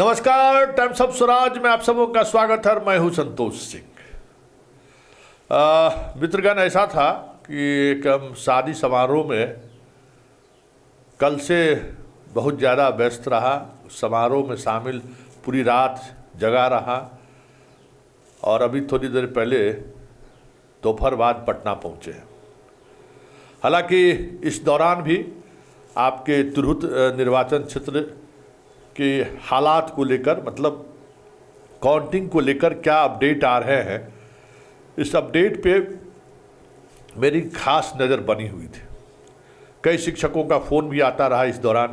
नमस्कार, times of Swaraj में आप सबों का स्वागत है। मैं हूं संतोष सिंह। मित्रगण, ऐसा था कि एक हम शादी समारोह में कल से बहुत ज़्यादा व्यस्त रहा। समारोह में शामिल पूरी रात जगा रहा और अभी थोड़ी देर पहले दोपहर बाद पटना पहुँचे। हालांकि इस दौरान भी आपके तिरहुत निर्वाचन क्षेत्र के हालात को लेकर, मतलब काउंटिंग को लेकर क्या अपडेट आ रहे हैं, इस अपडेट पे मेरी खास नज़र बनी हुई थी। कई शिक्षकों का फ़ोन भी आता रहा इस दौरान,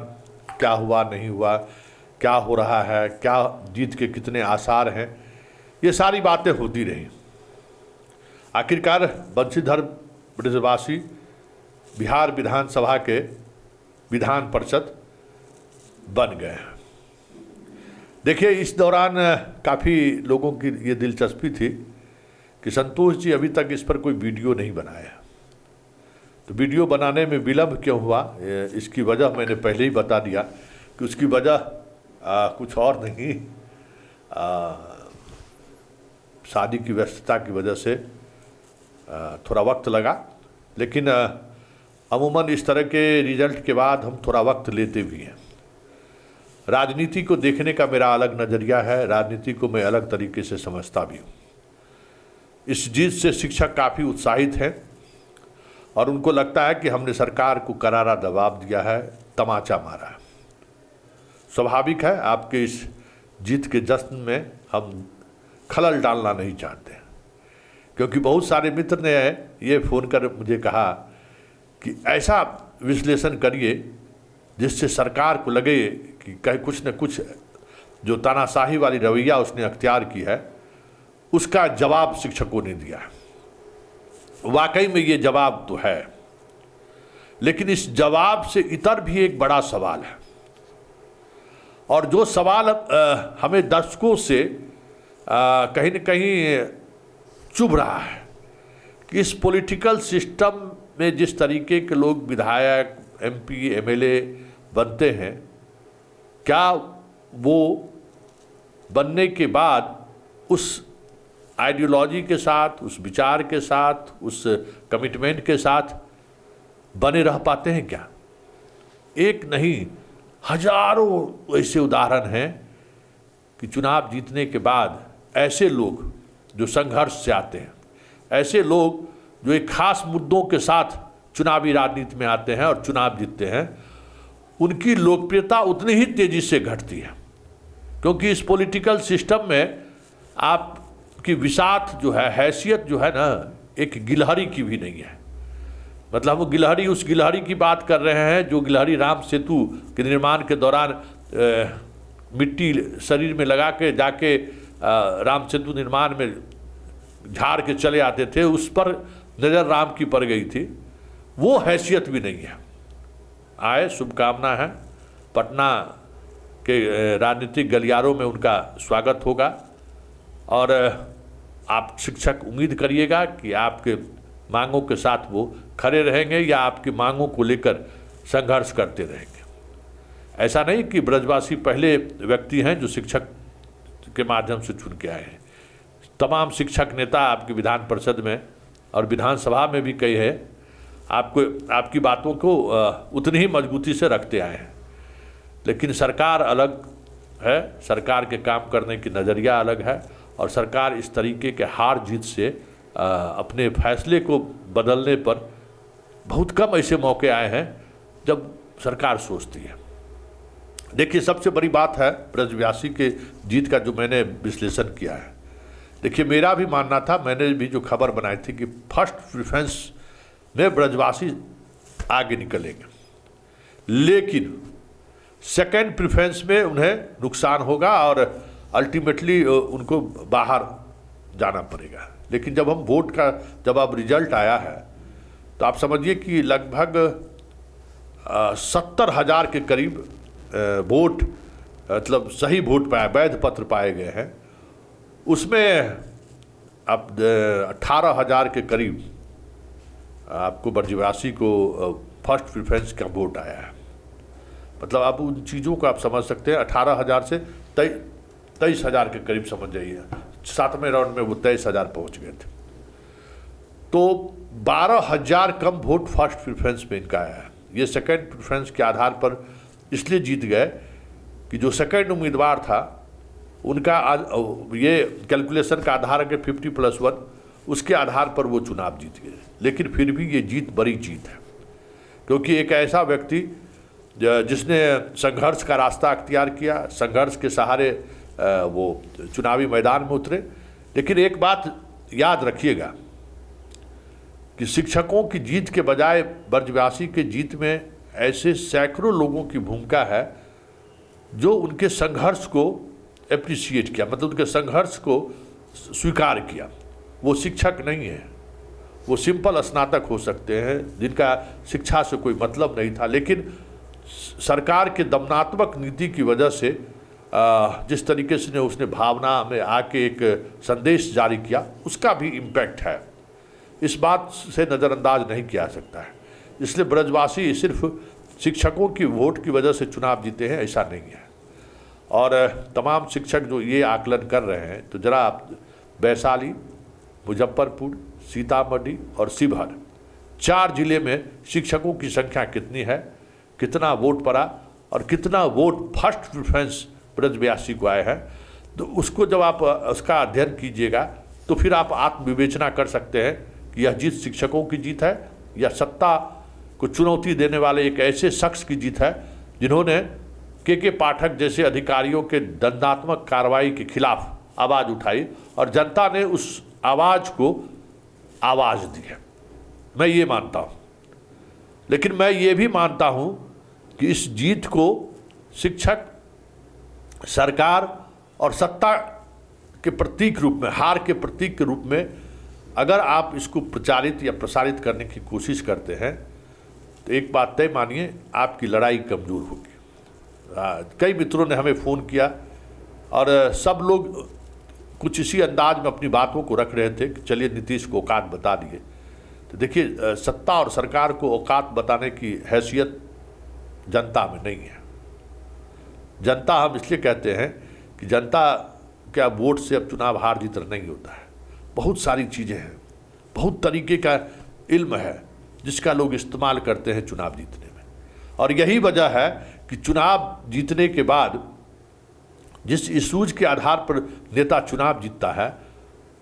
क्या हुआ नहीं हुआ, क्या हो रहा है, क्या जीत के कितने आसार हैं, ये सारी बातें होती रहीं। आखिरकार बंशीधर ब्रजवासी बिहार विधानसभा के विधान पार्षद बन गए हैं। देखिए, इस दौरान काफ़ी लोगों की ये दिलचस्पी थी कि संतोष जी अभी तक इस पर कोई वीडियो नहीं बनाया। तो वीडियो बनाने में विलम्ब क्यों हुआ, इसकी वजह मैंने पहले ही बता दिया कि उसकी वजह कुछ और नहीं, शादी की व्यस्तता की वजह से थोड़ा वक्त लगा। लेकिन अमूमन इस तरह के रिजल्ट के बाद हम थोड़ा वक्त लेते भी हैं। राजनीति को देखने का मेरा अलग नज़रिया है, राजनीति को मैं अलग तरीके से समझता भी हूँ। इस जीत से शिक्षक काफ़ी उत्साहित हैं और उनको लगता है कि हमने सरकार को करारा दबाव दिया है, तमाचा मारा है। स्वाभाविक है, आपके इस जीत के जश्न में हम खलल डालना नहीं चाहते, क्योंकि बहुत सारे मित्र ने ये फ़ोन कर मुझे कहा कि ऐसा विश्लेषण करिए जिससे सरकार को लगे कि कहीं कुछ न कुछ जो तानाशाही वाली रवैया उसने अख्तियार की है, उसका जवाब शिक्षकों ने दिया है। वाकई में ये जवाब तो है, लेकिन इस जवाब से इतर भी एक बड़ा सवाल है, और जो सवाल हमें दशकों से कहीं न कहीं चुभ रहा है कि इस पॉलिटिकल सिस्टम में जिस तरीके के लोग विधायक, एमपी, एमएलए बनते हैं, क्या वो बनने के बाद उस आइडियोलॉजी के साथ, उस विचार के साथ, उस कमिटमेंट के साथ बने रह पाते हैं क्या? एक नहीं, हजारों ऐसे उदाहरण हैं कि चुनाव जीतने के बाद ऐसे लोग जो संघर्ष से आते हैं, ऐसे लोग जो एक खास मुद्दों के साथ चुनावी राजनीति में आते हैं और चुनाव जीतते हैं, उनकी लोकप्रियता उतनी ही तेज़ी से घटती है। क्योंकि इस पॉलिटिकल सिस्टम में आपकी विसात जो है, हैसियत जो है ना, एक गिलहरी की भी नहीं है। मतलब हम गिलहरी, उस गिलहरी की बात कर रहे हैं जो गिलहरी राम सेतु के निर्माण के दौरान मिट्टी शरीर में लगा के जाके राम सेतु निर्माण में झाड़ के चले आते थे, उस पर नज़र राम की पड़ गई थी। वो हैसियत भी नहीं है। आए, शुभकामना है, पटना के राजनीतिक गलियारों में उनका स्वागत होगा और आप शिक्षक उम्मीद करिएगा कि आपके मांगों के साथ वो खड़े रहेंगे या आपकी मांगों को लेकर संघर्ष करते रहेंगे। ऐसा नहीं कि ब्रजवासी पहले व्यक्ति हैं जो शिक्षक के माध्यम से चुन के आए हैं। तमाम शिक्षक नेता आपके विधान परिषद में और विधानसभा में भी कई है, आपकी बातों को उतनी ही मजबूती से रखते आए हैं। लेकिन सरकार अलग है, सरकार के काम करने की नज़रिया अलग है, और सरकार इस तरीके के हार जीत से अपने फैसले को बदलने पर बहुत कम ऐसे मौके आए हैं जब सरकार सोचती है। देखिए, सबसे बड़ी बात है ब्रजवासी के जीत का जो मैंने विश्लेषण किया है। देखिए, मेरा भी मानना था, मैंने भी जो खबर बनाई थी कि फर्स्ट प्रेफरेंस में ब्रजवासी आगे निकलेंगे, लेकिन सेकंड प्रेफरेंस में उन्हें नुकसान होगा और अल्टीमेटली उनको बाहर जाना पड़ेगा। लेकिन जब हम वोट का जब अब रिजल्ट आया है तो आप समझिए कि लगभग 70,000 के करीब वोट, मतलब सही वोट पाए, वैध पत्र पाए गए हैं। उसमें अब 18,000 के करीब आपको ब्रजवासी को फर्स्ट प्रेफरेंस का वोट आया है। मतलब आप उन चीज़ों को आप समझ सकते हैं। 18,000 से 23,000 के करीब समझ जाइए। 7वें राउंड में वो 23,000 पहुँच गए थे। तो 12,000 कम वोट फर्स्ट प्रेफरेंस में इनका आया है। ये सेकंड प्रेफरेंस के आधार पर इसलिए जीत गए कि जो सेकंड उम्मीदवार था उनका ये कैलकुलेशन का आधार है कि 50+1, उसके आधार पर वो चुनाव जीत गए। लेकिन फिर भी ये जीत बड़ी जीत है, क्योंकि एक ऐसा व्यक्ति जिसने संघर्ष का रास्ता अख्तियार किया, संघर्ष के सहारे वो चुनावी मैदान में उतरे। लेकिन एक बात याद रखिएगा कि शिक्षकों की जीत के बजाय ब्रजवासी के जीत में ऐसे सैकड़ों लोगों की भूमिका है जो उनके संघर्ष को एप्रिशिएट किया, मतलब उनके संघर्ष को स्वीकार किया। वो शिक्षक नहीं है, वो सिंपल स्नातक हो सकते हैं जिनका शिक्षा से कोई मतलब नहीं था, लेकिन सरकार के दमनात्मक नीति की वजह से जिस तरीके से उसने भावना में आके एक संदेश जारी किया, उसका भी इम्पैक्ट है। इस बात से नज़रअंदाज नहीं किया जा सकता है। इसलिए ब्रजवासी सिर्फ शिक्षकों की वोट की वजह से चुनाव जीते हैं, ऐसा नहीं है। और तमाम शिक्षक जो ये आकलन कर रहे हैं, तो ज़रा आप वैशाली, मुजफ्फरपुर, सीतामढ़ी और शिवहर 4 जिले में शिक्षकों की संख्या कितनी है, कितना वोट पड़ा और कितना वोट फर्स्ट प्रेफरेंस ब्रजवासी को आए हैं, तो उसको जब आप उसका अध्ययन कीजिएगा तो फिर आप आत्मविवेचना कर सकते हैं कि यह जीत शिक्षकों की जीत है या सत्ता को चुनौती देने वाले एक ऐसे शख्स की जीत है जिन्होंने के पाठक जैसे अधिकारियों के दंडात्मक कार्रवाई के खिलाफ आवाज़ उठाई और जनता ने उस आवाज़ को आवाज़ दी है। मैं ये मानता हूँ। लेकिन मैं ये भी मानता हूँ कि इस जीत को शिक्षक, सरकार और सत्ता के प्रतीक रूप में, हार के प्रतीक के रूप में अगर आप इसको प्रचारित या प्रसारित करने की कोशिश करते हैं तो एक बात तय मानिए, आपकी लड़ाई कमज़ोर होगी। कई मित्रों ने हमें फ़ोन किया और सब लोग कुछ इसी अंदाज में अपनी बातों को रख रहे थे कि चलिए नीतीश को औकात बता दिए। तो देखिए, सत्ता और सरकार को औकात बताने की हैसियत जनता में नहीं है। जनता, हम इसलिए कहते हैं कि जनता क्या वोट से अब चुनाव हार जीत नहीं होता है। बहुत सारी चीज़ें हैं, बहुत तरीके का इल्म है जिसका लोग इस्तेमाल करते हैं चुनाव जीतने में। और यही वजह है कि चुनाव जीतने के बाद जिस इशूज के आधार पर नेता चुनाव जीतता है,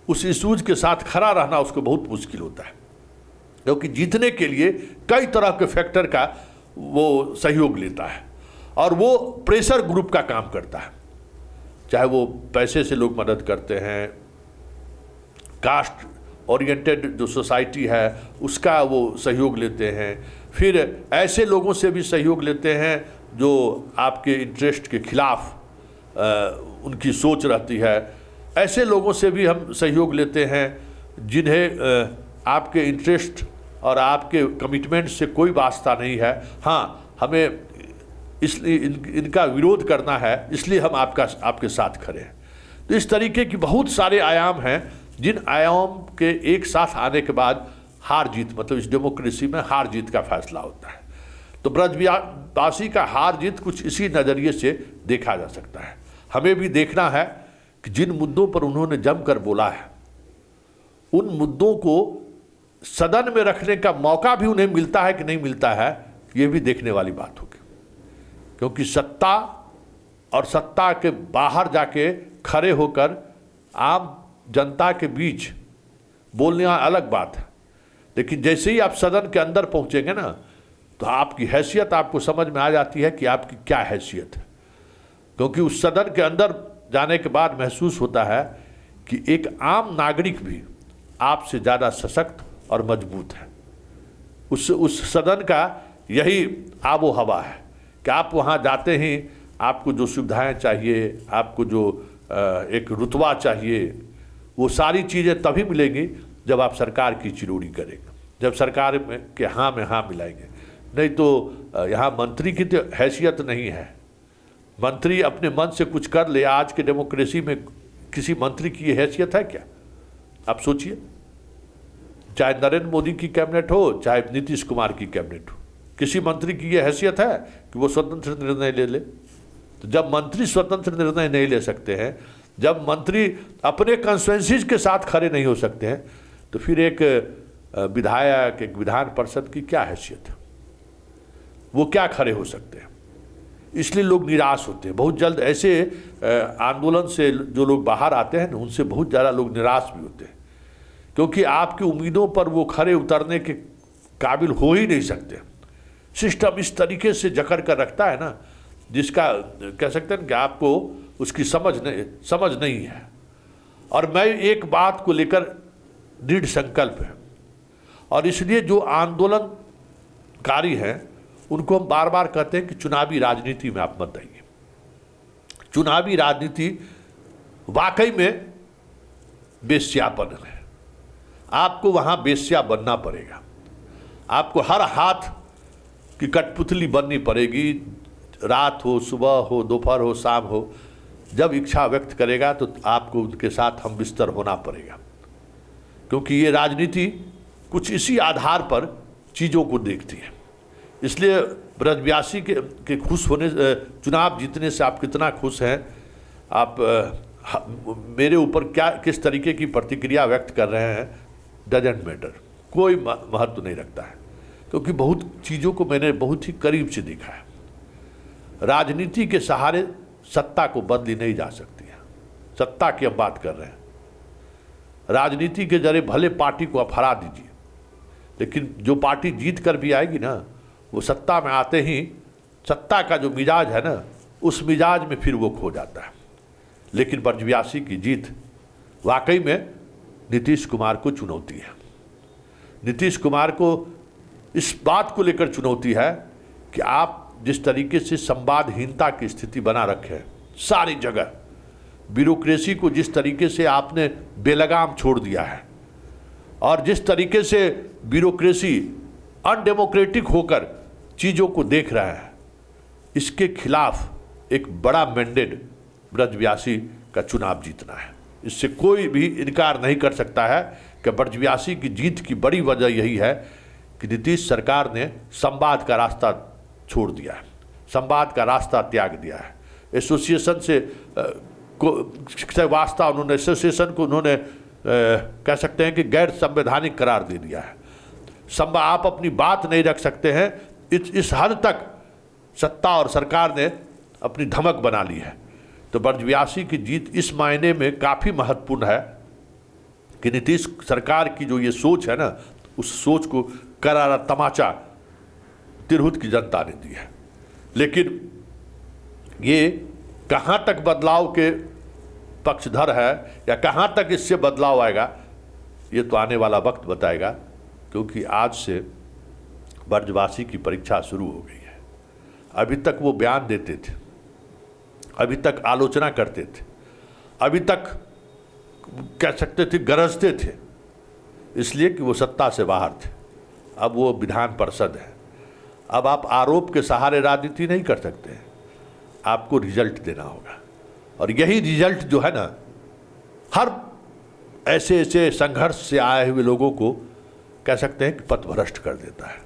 उस इशूज के साथ खड़ा रहना उसको बहुत मुश्किल होता है, क्योंकि जीतने के लिए कई तरह के फैक्टर का वो सहयोग लेता है और वो प्रेशर ग्रुप का काम करता है। चाहे वो पैसे से लोग मदद करते हैं, कास्ट ओरिएंटेड जो सोसाइटी है उसका वो सहयोग लेते हैं, फिर ऐसे लोगों से भी सहयोग लेते हैं जो आपके इंटरेस्ट के खिलाफ उनकी सोच रहती है। ऐसे लोगों से भी हम सहयोग लेते हैं जिन्हें आपके इंटरेस्ट और आपके कमिटमेंट से कोई वास्ता नहीं है। हाँ, हमें इसलिए इनका विरोध करना है, इसलिए हम आपके साथ खड़े हैं। तो इस तरीके की बहुत सारे आयाम हैं जिन आयाम के एक साथ आने के बाद हार जीत, मतलब इस डेमोक्रेसी में हार जीत का फैसला होता है। तो ब्रजवासी का हार जीत कुछ इसी नज़रिए से देखा जा सकता है। हमें भी देखना है कि जिन मुद्दों पर उन्होंने जमकर बोला है, उन मुद्दों को सदन में रखने का मौका भी उन्हें मिलता है कि नहीं मिलता है, ये भी देखने वाली बात होगी। क्योंकि सत्ता और सत्ता के बाहर जाके खड़े होकर आम जनता के बीच बोलने अलग बात है, लेकिन जैसे ही आप सदन के अंदर पहुंचेंगे ना, तो आपकी हैसियत आपको समझ में आ जाती है कि आपकी क्या हैसियत है। क्योंकि उस सदन के अंदर जाने के बाद महसूस होता है कि एक आम नागरिक भी आपसे ज़्यादा सशक्त और मजबूत है। उस सदन का यही आबो हवा है कि आप वहाँ जाते ही आपको जो सुविधाएं चाहिए, आपको जो एक रुतबा चाहिए, वो सारी चीज़ें तभी मिलेंगी जब आप सरकार की चिरोड़ी करेंगे, जब सरकार में हाँ मिलाएंगे। नहीं तो यहाँ मंत्री की तो हैसियत नहीं है। मंत्री अपने मन से कुछ कर ले, आज के डेमोक्रेसी में किसी मंत्री की हैसियत है क्या? आप सोचिए, चाहे नरेंद्र मोदी की कैबिनेट हो, चाहे नीतीश कुमार की कैबिनेट हो, किसी मंत्री की ये हैसियत है कि वो स्वतंत्र निर्णय ले ले? तो जब मंत्री स्वतंत्र निर्णय नहीं ले सकते हैं, जब मंत्री अपने कंस्टिट्यूएंसीज के साथ खड़े नहीं हो सकते हैं, तो फिर एक विधायक, एक विधान परिषद की क्या हैसियत है? वो क्या खड़े हो सकते हैं? इसलिए लोग निराश होते हैं। बहुत जल्द ऐसे आंदोलन से जो लोग बाहर आते हैं ना, उनसे बहुत ज़्यादा लोग निराश भी होते हैं, क्योंकि आपकी उम्मीदों पर वो खड़े उतरने के काबिल हो ही नहीं सकते। सिस्टम इस तरीके से जकड़ कर रखता है ना, जिसका कह सकते हैं कि आपको उसकी समझ नहीं है। और मैं एक बात को लेकर दृढ़ संकल्प है, और इसलिए जो आंदोलनकारी हैं उनको हम बार बार कहते हैं कि चुनावी राजनीति में आप मत आइए। चुनावी राजनीति वाकई में वेश्यापन है। आपको वहाँ वेश्या बनना पड़ेगा, आपको हर हाथ की कठपुतली बननी पड़ेगी। रात हो, सुबह हो, दोपहर हो, शाम हो, जब इच्छा व्यक्त करेगा तो आपको उनके साथ हम बिस्तर होना पड़ेगा, क्योंकि ये राजनीति कुछ इसी आधार पर चीज़ों को देखती है। इसलिए ब्रजव्यासी के खुश होने, चुनाव जीतने से आप कितना खुश हैं, आप मेरे ऊपर क्या किस तरीके की प्रतिक्रिया व्यक्त कर रहे हैं, डजेंट मैटर, कोई महत्व नहीं रखता है, क्योंकि बहुत चीज़ों को मैंने बहुत ही करीब से देखा है। राजनीति के सहारे सत्ता को बदली नहीं जा सकती है। सत्ता की हम बात कर रहे हैं। राजनीति के जरिए भले पार्टी को आप हरा दीजिए, लेकिन जो पार्टी जीत कर भी आएगी ना, वो सत्ता में आते ही सत्ता का जो मिजाज है ना, उस मिजाज में फिर वो खो जाता है। लेकिन ब्रजव्यासी की जीत वाकई में नीतीश कुमार को चुनौती है। नीतीश कुमार को इस बात को लेकर चुनौती है कि आप जिस तरीके से संवादहीनता की स्थिति बना रखे हैं सारी जगह, ब्यूरोक्रेसी को जिस तरीके से आपने बेलगाम छोड़ दिया है, और जिस तरीके से ब्यूरोक्रेसी अनडेमोक्रेटिक होकर चीज़ों को देख रहा है, इसके खिलाफ एक बड़ा मैंडेट ब्रजव्यासी का चुनाव जीतना है। इससे कोई भी इनकार नहीं कर सकता है कि ब्रजव्यासी की जीत की बड़ी वजह यही है कि नीतीश सरकार ने संवाद का रास्ता छोड़ दिया है, संवाद का रास्ता त्याग दिया है। एसोसिएशन से वास्ता उन्होंने, एसोसिएशन को उन्होंने कह सकते हैं कि गैर संवैधानिक करार दे दिया है। आप अपनी बात नहीं रख सकते हैं, इस हद तक सत्ता और सरकार ने अपनी धमक बना ली है। तो ब्रजव्यासी की जीत इस मायने में काफ़ी महत्वपूर्ण है कि नीतीश सरकार की जो ये सोच है ना, उस सोच को करारा तमाचा तिरहुत की जनता ने दी है। लेकिन ये कहाँ तक बदलाव के पक्षधर है या कहाँ तक इससे बदलाव आएगा, ये तो आने वाला वक्त बताएगा, क्योंकि आज से ब्रजवासी की परीक्षा शुरू हो गई है। अभी तक वो बयान देते थे, अभी तक आलोचना करते थे, अभी तक कह सकते थे गरजते थे, इसलिए कि वो सत्ता से बाहर थे। अब वो विधान परिषद है। अब आप आरोप के सहारे राजनीति नहीं कर सकते हैं, आपको रिजल्ट देना होगा। और यही रिजल्ट जो है ना, हर ऐसे संघर्ष से आए हुए लोगों को कह सकते हैं कि पथभ्रष्ट कर देता है।